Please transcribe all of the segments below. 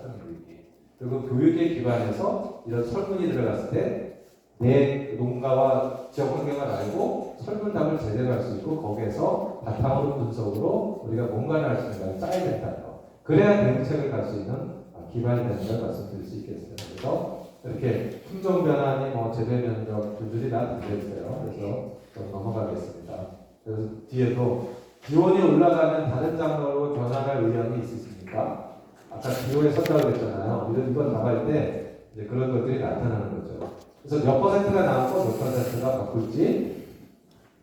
설문교육이. 그리고 교육에 기반해서 이런 설문이 들어갔을 때 내 농가와 지역 환경을 알고 설문답을 제대로 할 수 있고 거기에서 바탕으로 분석으로 우리가 뭔가를 할 수 있는 걸 짜야 된다는 거. 그래야 대응책을 갈 수 있는 기반이 되는 걸 말씀드릴 수 있겠습니다. 그래서 이렇게 품종 변화니 재배 면적 줄줄이 다 들려있어요. 그래서 좀 넘어가겠습니다. 그래서 뒤에도 기온이 올라가면 다른 작물로 변화할 의향이 있으십니까? 아까 기온에 선다고 했잖아요. 이건 나갈 때 이제 그런 것들이 나타나는 거죠. 그래서 몇 퍼센트가 나오고 몇 퍼센트가 바꿀지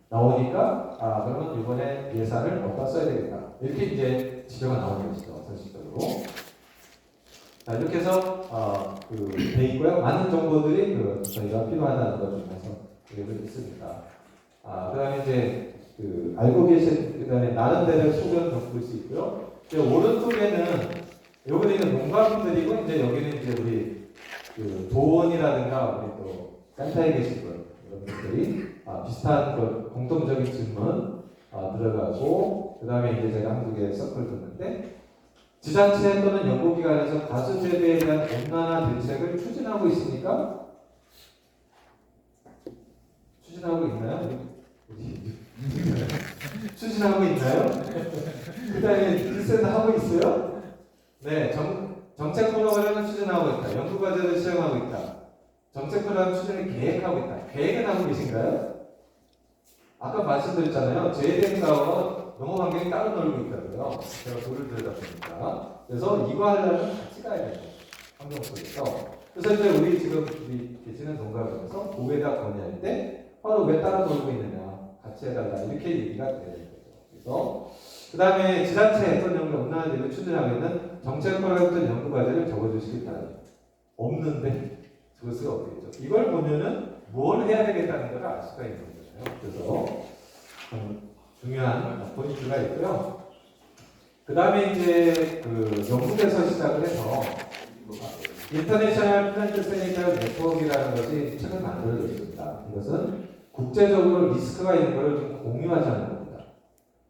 나오니까 그러면 이번에 예산을 어디다 써야 되겠다. 이렇게 이제 지표가 나오는 것이죠. 선식적으로. 자, 이렇게 해서 돼 있고요. 많은 정보들이 저희가 필요하다는 것 중에서 여기 있습니다. 그다음에 이제 알고 계신 그다음에 나름대로 소견 좀 볼 수 있고요. 오른쪽에는 여기는 농가분들이고 이제 여기는 이제 우리 도원이라든가 우리 또 센터에 계신 분 이런 분들이 비슷한 공통적인 질문 들어가고 그다음에 이제 제가 한두 개 서클 뒀는데. 지자체 또는 연구기관에서 가수 재배에 대한 온난화 대책을 추진하고 있습니까? 추진하고 있나요? 추진하고 있나요? 그 다음에 글쎄는 하고 있어요? 네, 정책 프로그램을 추진하고 있다. 연구과제를 시행하고 있다. 정책 프로그램 추진을 계획하고 있다. 계획은 하고 계신가요? 아까 말씀드렸잖아요. 제대가와 농업 환경이 따로 놀고 있다고요. 제가 돌을 들여다 보니까. 그래서 이거 하려면 같이 가야 돼요. 환경 속에서. 그래서 이제 우리 지금 계시는 농가에서 도에다 건의할 때 바로 왜 따로 놀고 있느냐. 같이 해달라. 이렇게 얘기가 돼야 되는 거죠. 그래서 그 다음에 지자체 또는 연구 온난화를 추진하고 있는 정책 프로그램 또는 연구 과제를 적어주시기 바랍니다. 없는데 적을 수가 없겠죠. 이걸 보면은 뭘 해야 되겠다는 걸 알 수가 있는 거잖아요. 그래서 중요한 포인트가 있고요. 그 다음에 이제 영국에서 시작을 해서 인터내셔널 플랜트 세니터 네트워크라는 것이 최근 만들어졌습니다. 이것은 국제적으로 리스크가 있는 것을 좀 공유하자는 겁니다.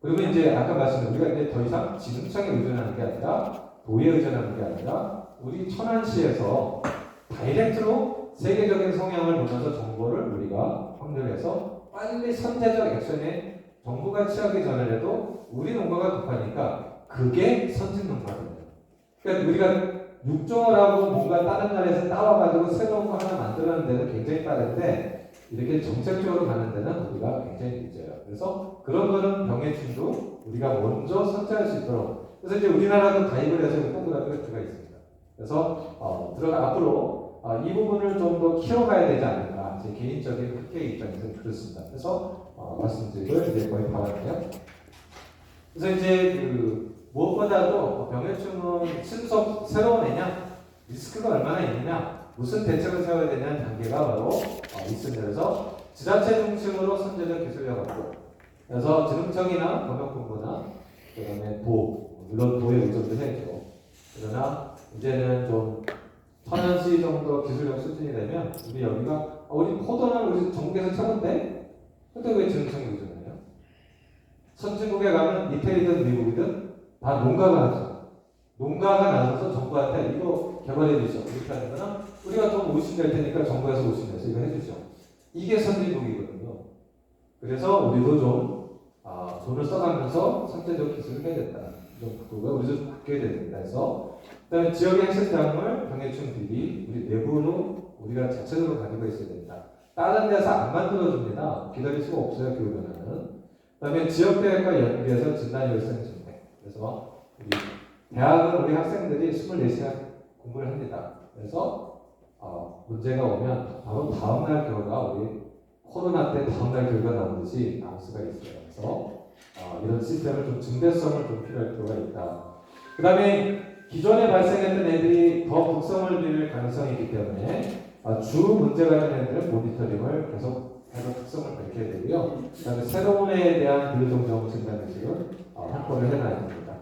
그리고 이제 아까 말씀드린 우리가 이제 더 이상 지능청에 의존하는 게 아니라 도에 의존하는 게 아니라 우리 천안시에서 다이렉트로 세계적인 성향을 보면서 정보를 우리가 확률해서 빨리 선제적 액션에 정부가 취하기 전에라도 우리 농가가 급하니까 그게 선진 농가입니다. 그러니까 우리가 육종을 하고 뭔가 다른 나라에서 따와가지고 새로운 거 하나 만들어내는 데는 굉장히 빠른데 이렇게 정책적으로 가는 데는 우리가 굉장히 늦어요. 그래서 그런 거는 병해충도 우리가 먼저 선제할 수 있도록 그래서 이제 우리나라도 가입을 해서 동그라미가 들어가 있습니다. 그래서 앞으로 이 부분을 좀 더 키워가야 되지 않을까 제 개인적인 학계의 입장에서 그렇습니다. 그래서 말씀드리고 이제 거의 다 왔네요. 그래서 이제 무엇보다도 병해충은 신속 새로운 애냐 리스크가 얼마나 있느냐 무슨 대책을 세워야 되냐는 단계가 바로 있습니다. 그래서 지자체 중심으로 선제적 기술력 확보 그래서 지능청이나 검역본부나 그다음에 물론 도에 의존도 해야죠. 그러나 이제는 좀 천안시 정도 기술력 수준이 되면 우리 여기가 우리 포도는 우리 전국에서 최고인데 근데 왜 지능청이 의존해요? 선진국에 가면 이태리든 미국이든 다 농가가 하죠. 농가가 나서서 정부한테 이거 개발해 주시오. 이렇게 하는 거는 우리가 돈 50 낼 테니까 정부에서 50 내서 이거 해주죠. 이게 선진국이거든요. 그래서 우리도 좀 돈을 써가면서 선제적 기술을 해야 된다. 좀 그거가 우리도 바뀌어야 됩니다. 그래서 그다음에 지역의 핵심 작물 병해충 대비 우리 내부로 우리가 자체적으로 가지고 있어야 됩니다. 다른 데서 안 만들어줍니다. 기다릴 수가 없어요. 기후변화는. 그다음에 지역대학과 연계해서 진단열성 증대. 그래서 우리 대학은 우리 학생들이 24시간 공부를 합니다. 그래서 문제가 오면 바로 다음날 결과 우리 코로나 때 다음날 결과 나오듯이 나올 수가 있어요. 그래서 이런 시스템을 좀 증대성을 좀 필요할 필요가 있다. 그 다음에 기존에 발생했던 애들이 더 극성을 띨 가능성이 있기 때문에 주 문제가 되는 애들은 모니터링을 계속 해서 특성을 밝혀야 되고요. 그 다음에 새로운 애에 대한 비교정정 진단 의식을 확보를 해놔야 됩니다.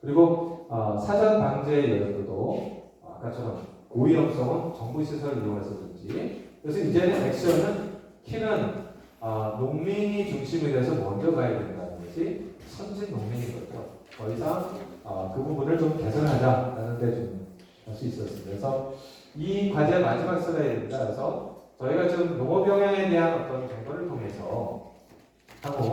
그리고 사전 방제 여부도 아까처럼 고위험성은 정부 시설을 이용해서든지 그래서 이제는 액션은 키는 농민이 중심이 돼서 먼저 가야 된다는 것이 선진 농민인 거죠. 더 이상 그 부분을 좀 개선하자라는 데 좀 수 있었습니다. 그래서 이 과제 마지막 슬라이드입니다. 그래서 저희가 좀 농업 영양에 대한 어떤 정보를 통해서 향후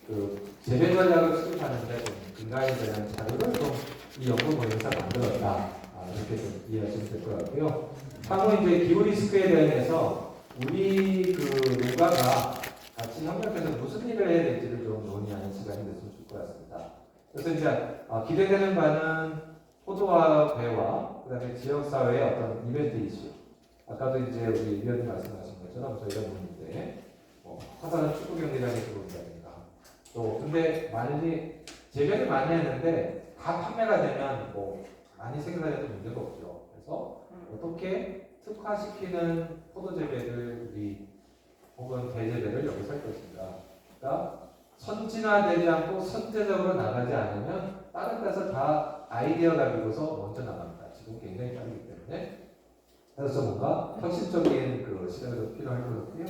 그 재배 전략을 수립하는데 좀 근간이 되는 자료를 좀 이 연구 모임에서 만들었다. 이렇게 좀 이해하시면 될 것 같고요. 향후 이제 기후 리스크에 대해서 우리 그 농가가 같이 협력해서 무슨 일을 해야 될지를 좀 논의하는 시간이 됐으면 좋을 것 같습니다. 그래서 이제 기대되는 바는 포도와 배와 그다음에 지역 사회의 어떤 이벤트 이슈. 아까도 이제 우리 위원님 말씀하신 것처럼 저희가 보는데 화산은 축구 경기장에 들어온다든가 또 근데 많이 재배를 많이 했는데 다 판매가 되면 뭐 많이 생산해도 문제가 없죠. 그래서 어떻게 특화시키는 포도 재배를 우리 혹은 대재배를 여기서 할 것인가. 그러니까 선진화되지 않고 선제적으로 나가지 않으면 다른 데서 다 아이디어 가지고서 먼저 나갑니다. 지금 굉장히 빠르기 때문에. 그래서 뭔가 혁신적인 그 시간이 필요할 것 같고요.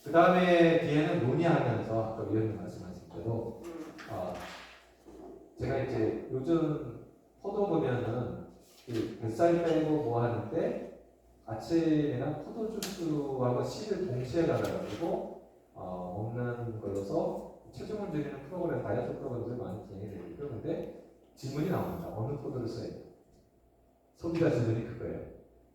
그 다음에 뒤에는 논의하면서 아까 위원님 말씀하신 대로 제가 이제 요즘 포도 보면은 그 뱃살 빼고 뭐 하는데 아침에나 포도 주스하고 씨를 동시에 갈아가지고 먹는 걸로서 체중을 줄이는 프로그램, 다이어트 프로그램들이 많이 진행이 되고 있고요. 근데 질문이 나옵니다. 어느 포도를 써야 돼요? 소비자 질문이 그거예요.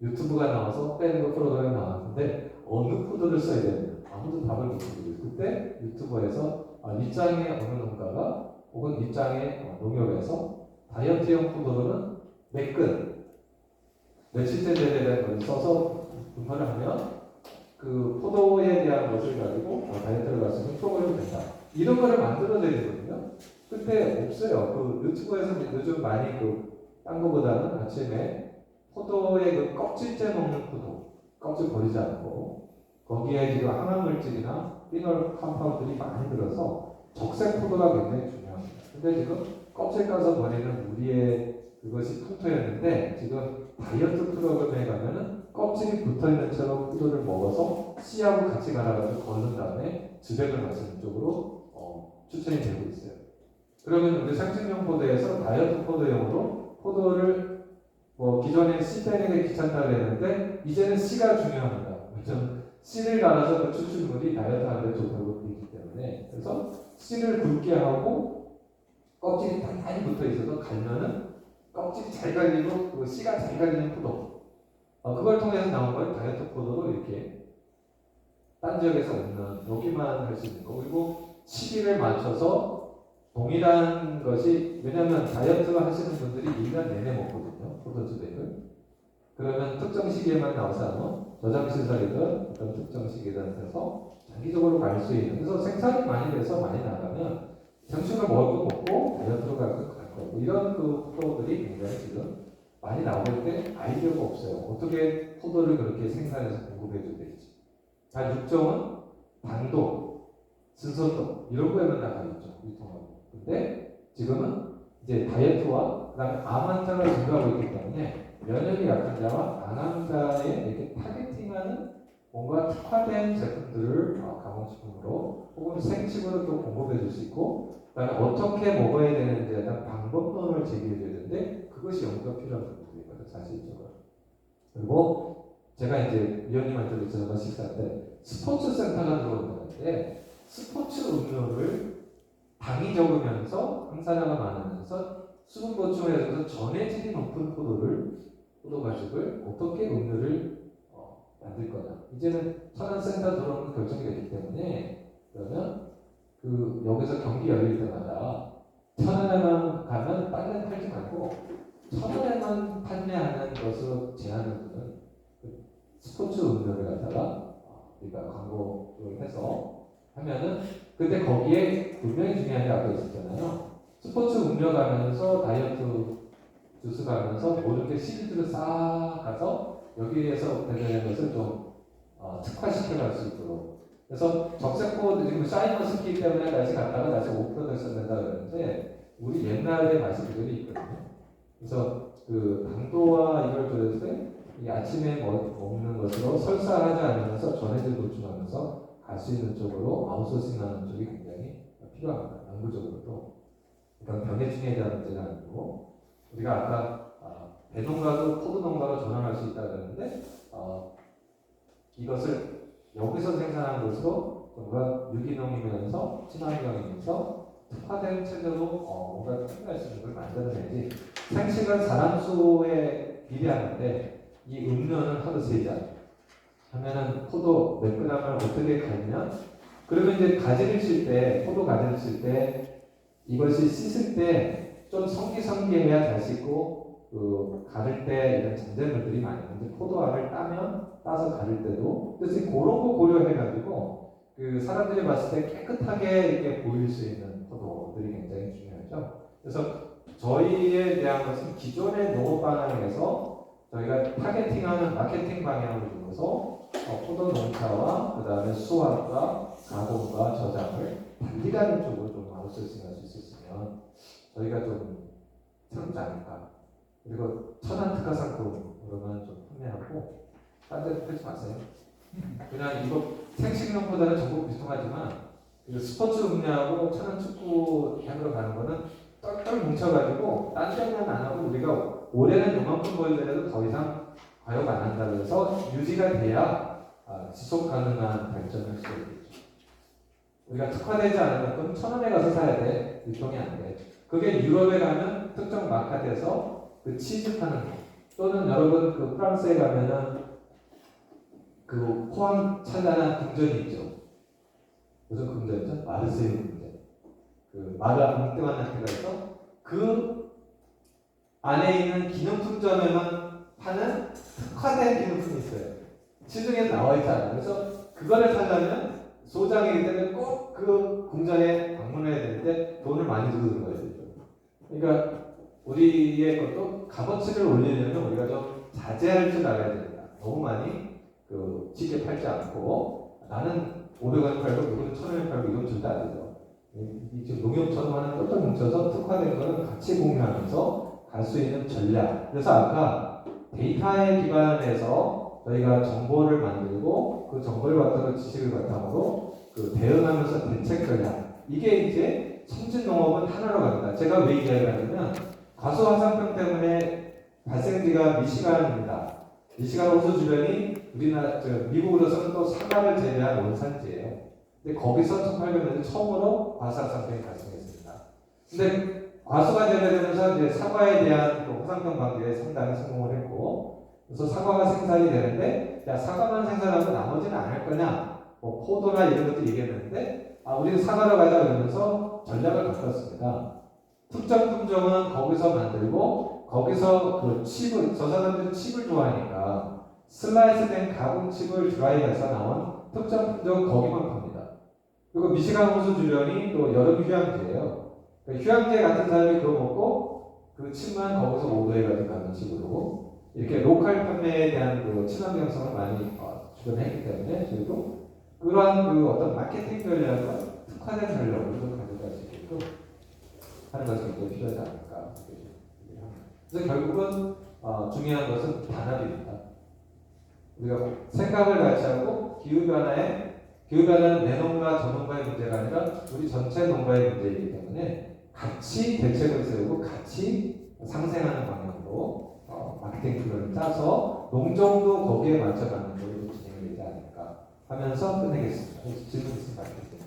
유튜브가 나와서 빼는 거 프로그램이 나왔는데 어느 포도를 써야 되냐? 아무도 답을 못 주고 그때 유튜버에서 입장의 어느 농가가 혹은 입장의 농협에서 다이어트용 포도로는 매끈 며칠째 재배를 써서 분석을 하면 그 포도에 대한 것을 가지고 다이어트를 할 수 있는 프로그램이 된다. 이런 거를 만들어내거든요. 근데 없어요. 그 유튜브에서 요즘 많이 딴 거보다는 아침에 포도의 그 껍질째 먹는 포도, 껍질 버리지 않고 거기에 지금 항암물질이나 피놀 컴파운드들이 많이 들어서 적색 포도가 굉장히 중요합니다. 근데 지금 껍질 까서 버리는 우리의 그것이 풍토였는데 지금 다이어트 프로그램에 가면은 껍질이 붙어있는 채로 포도를 먹어서 씨하고 같이 갈아가지고 걸른 다음에 주백을 마시는 쪽으로 추천이 되고 있어요. 그러면 우리 상징용 포도에서 다이어트 포도용으로 포도를 기존에 씨 빼는 게 귀찮다고 했는데 이제는 씨가 중요합니다. 씨를 갈아서 그 추출물이 다이어트 하는 데 좋다고 되기 때문에 그래서 씨를 굵게 하고 껍질이 단단히 붙어 있어서 갈면은 껍질이 잘 갈리고 그 씨가 잘 갈리는 포도 그걸 통해서 나온 걸 다이어트 포도로 이렇게 딴 지역에서 없는 여기만 할 수 있는 거 그리고 시기를 맞춰서 동일한 것이 왜냐하면 다이어트 하시는 분들이 1년 내내 먹거든요. 포도주백을 그러면 특정 시기에만 나와서 저장시설이든 어떤 특정 시기든 해서 장기적으로 갈 수 있는 그래서 생산이 많이 돼서 많이 나가면 정식으로 먹을 거 먹고 다이어트로 갈 거고 이런 그 프로들이 굉장히 지금 많이 나오고 있는데 아이디어가 없어요. 어떻게 포도를 그렇게 생산해서 공급해 줘야 될지. 육종은 당도, 신선도 이런 거에만 나가 있죠. 유통하고. 근데 지금은 이제 다이어트와 그다음에 암 환자가 증가하고 있기 때문에 면역이 약한 자와 안암자에 이렇게 타겟팅하는 뭔가 특화된 제품들을 가공식품으로 혹은 생식으로 또 공급해 줄 수 있고 그다음에 어떻게 먹어야 되는지에 대한 방법론을 제기해 줘야 되는데 그것이 연구가 필요한 부분이거든요. 사실적으로. 그리고 제가 이제 위원님한테도 전화 식사 때 스포츠 센터가 들어온다는데 스포츠 음료를 당이 적으면서 항산화가 많으면서 수분 보충해서 전해질이 높은 포도 과식을 어떻게 음료를 만들 거냐. 이제는 천안센터 들어오는 결정이 됐기 때문에 그러면 여기서 경기 열릴 때마다 천안에만 가면 딴 데는 팔지 말고 천안에만 판매하는 것으로 제한을 두는 스포츠 음료를 갖다가 우리가 광고를 해서 하면은 근데 거기에 분명히 중요한 게 아까 있었잖아요. 스포츠 음료 가면서 다이어트 주스 가면서 모든 게 시리즈로 싹 가서 여기에서 되는 것을 좀 특화시켜 갈 수 있도록 그래서 적색포도 지금 샤인머스키 때문에 다시 갔다가 다시 오프로덕션 된다 그러는데 우리 옛날의 맛이 그대로 있거든요. 그래서 그 당도와 이걸 조절할 때 이 아침에 먹는 것으로 설사하지 않으면서 전해질 보충하면서 갈 수 있는 쪽으로 아웃소싱하는 쪽이 굉장히 필요합니다. 연구적으로도. 그러니까 병해충에 대한 문제가 아니고 우리가 아까 대농가도 포도 농가로 전환할 수 있다고 그러는데 이것을 여기서 생산한 것으로 뭔가 유기농이면서 친환경이면서 특화된 체제로 뭔가 참여할 수 있는 걸 만들어내지. 생식은 사람 수에 비례하는데 이 음료는 하루 3잔 하면은 포도 몇 그램을 어떻게 갈면 그러면 이제 가지를 칠 때 포도 가지를 칠 때 이것이 씻을 때 좀 성기성기해야 잘 씻고 그 가를 때 이런 잔재물들이 많이 있는데 포도알을 따서 가를 때도 그래서 그런 거 고려해가지고 그 사람들이 봤을 때 깨끗하게 이렇게 보일 수 있는 포도들이 굉장히 중요하죠. 그래서 저희에 대한 것은 기존의 농업 방향에서 저희가 타겟팅하는 마케팅 방향을 두고서 포도 농사와 그 다음에 수확과 가공과 저장을 달리가는 쪽으로 좀 아웃소싱할 수 있었으면 저희가 좀 새롭지 않을까. 그리고 천안 특화 상품으로만 좀 판매하고 딴 데도 팔지 마세요. 그냥 이거 생식용보다는 전국 비슷하지만 스포츠 음료하고 천안 축구 향으로 가는 거는 똘똘 뭉쳐가지고 딴 데는 안 하고 우리가 올해는 요만큼 보이더라도 더 이상 과욕 안 한다고 해서 유지가 돼야 지속 가능한 발전을 할 수 있겠죠. 우리가 특화되지 않으면 그럼 천원에 가서 사야 돼. 유통이 안 돼. 그게 유럽에 가면 특정 마켓에서 그 치즈 파는 거 또는 여러분 그 프랑스에 가면은 그 포항 찬란한 궁전이 있죠. 무슨 궁전이죠? 마르세유 궁전. 그 마가 웅뚱한 한테가 있어. 그 안에 있는 기념품점에만 파는 특화된 기념품이 있어요. 시중에 나와 있지 않아요. 그래서 그거를 사려면 소장이기 때문에 꼭 그 궁전에 방문해야 되는데 돈을 많이 주고 들어가야 되죠. 그러니까 우리의 것도 값어치를 올리려면 우리가 좀 자제할 줄 알아야 됩니다. 너무 많이 쉽게 팔지 않고 나는 500원 팔고 누구는 1000원에 팔고 이건 절대 안 되죠. 지금 농협처럼 하는 똘똘 뭉쳐서 특화된 거는 같이 공유하면서 갈 수 있는 전략. 그래서 아까 데이터에 기반해서 저희가 정보를 만들고 그 정보를 바탕으로 지식을 바탕으로 대응하면서 대책 전략. 이게 이제 선진 농업은 하나로 갑니다. 제가 왜 이야기를 하냐면 과수 화산병 때문에 발생지가 미시간입니다. 미시간 호수 주변이 우리나라 미국으로서는 또 사과를 재배한 원산지예요. 근데 거기서 1800년대 처음으로 과수 화산병이 발생했습니다. 근데 과수가 재배되면서 이제 사과에 대한 화산병 방지에 상당히 성공을 했고, 그래서 사과가 생산이 되는데, 야 사과만 생산하고 나머지는 안 할 거냐? 포도나 이런 것도 얘기했는데, 우리는 사과로 가자 그러면서 전략을 바꿨습니다. 특정 품종은 거기서 만들고 거기서 그 칩을 저 사람들은 칩을 좋아하니까 슬라이스된 가공 칩을 드라이해서 나온 특정 품종은 거기만 팝니다. 그리고 미시간 호수 주변이 또 여름 휴양지예요. 그러니까 휴양지 같은 사람이 그거 먹고 그 칩만 거기서 오더해가지고 가는 식으로 이렇게 로컬 판매에 대한 그 친환경성을 많이 주변했기 때문에 저희도 그러한 어떤 마케팅 전략과 특화된 전략을 좀 가져갈 수 있게끔 하는 것이 굉장히 필요하지 않을까. 그래서 결국은 중요한 것은 단합입니다. 우리가 생각을 같이 하고 기후변화는 내 농가 저 농가의 문제가 아니라 우리 전체 농가의 문제이기 때문에 같이 대책을 세우고 같이 상생하는 방향으로 마케팅 플랜을 짜서 농정도 거기에 맞춰가는 쪽으로 진행이 되지 않을까 하면서 끝내겠습니다. 질문 있으면 받겠습니다.